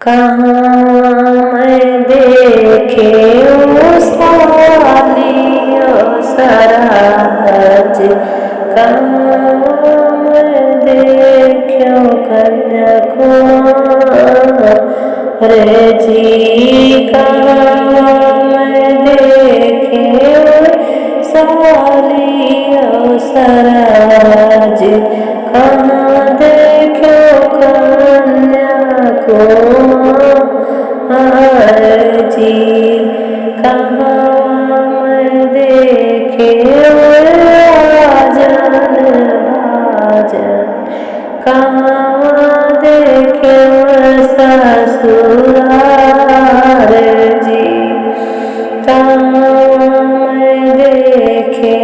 कहाँ मैं देखे सालियो सराज, कहाँ मैं देखो कन्याकुमारी जी, कहाँ मैं देखे सालियो सराज, कहाँ देखो कन्याकुमारी जी, कहाँ मैं देखे राजन बाजन, कहाँ देखे ससुराल जी, कहाँ मैं देखे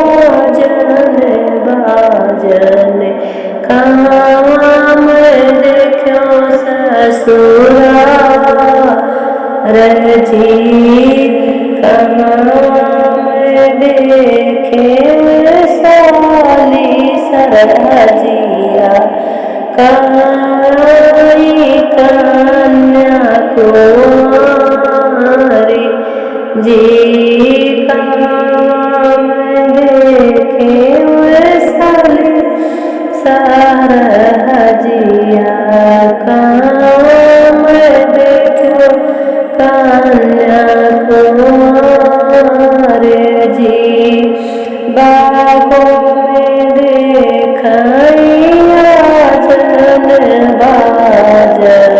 राजन बाजन, कहाँ मैं देखो ससुराल जी, कहाँ मैं देखे साली सरजिया, कहाँ कन्याकुमारी जी, कहाँ मैं देखे साली सरजिया, कहाँ मैं देखो कन्याकुमारी जी, बागों में देखैया जन बाजन,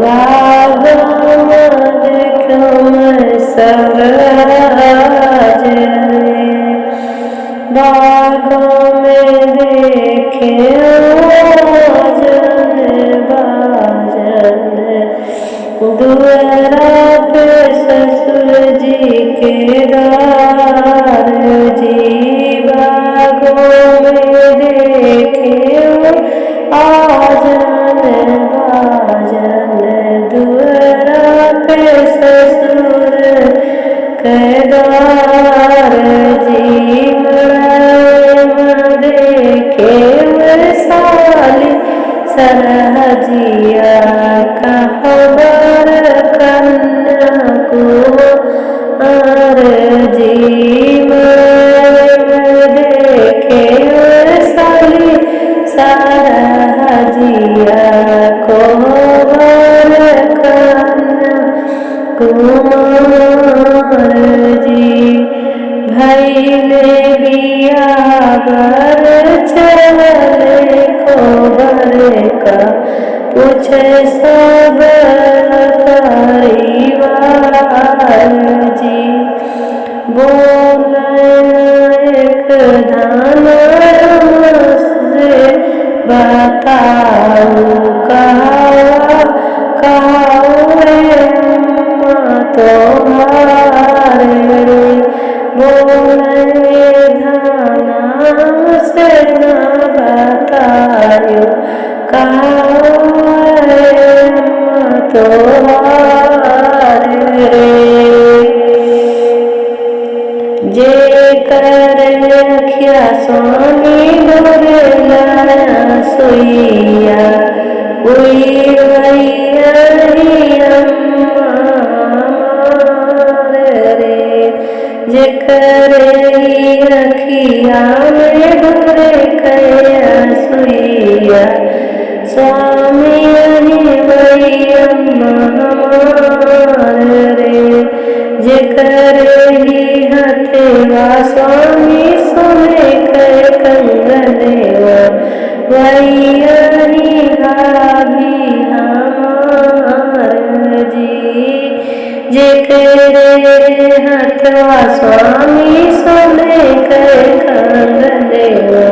बागों में देखो मैं सरज, बागों में देखे जन बाजन, दुआरा पे ससुर जी के दार जी, बागों में देखे आजन बाजन, दुआरा पे ससुर के दार जी, देखे साली सरजिया, खबर कन्याकुमारी जी, देखे साली सरजिया, खबर कन्याकुमारी जी, भैले बियाबर चले खबर का पूछे सब परिवार जी, बोले एक धाना से बताओ तुम्हारे, बोले धाना से न बतायो तुम्हारे, जे करे अखिया स्वामी डोरे लाया सुइया, उई भैया रे, जे करे अखिया में डोरे कया सुइया, स्वामी भैया रे, जे करे हथेवा स्वामी सोने के कंगनेवा, भैया भाभी हमार जी, जे करे हथवा स्वामी सोने के कंगनेवा,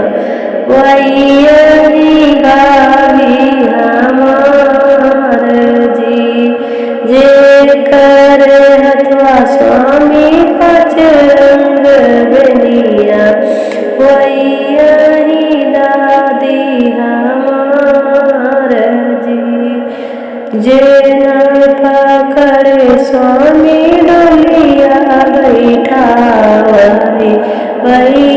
भैया भाभी हमार जी, जे करे हथवा स्वामी पाँच रंग बेनिया, भैया दादी हमार जी, जे न पकड़े स्वामी डोलिया बैठावे, भैया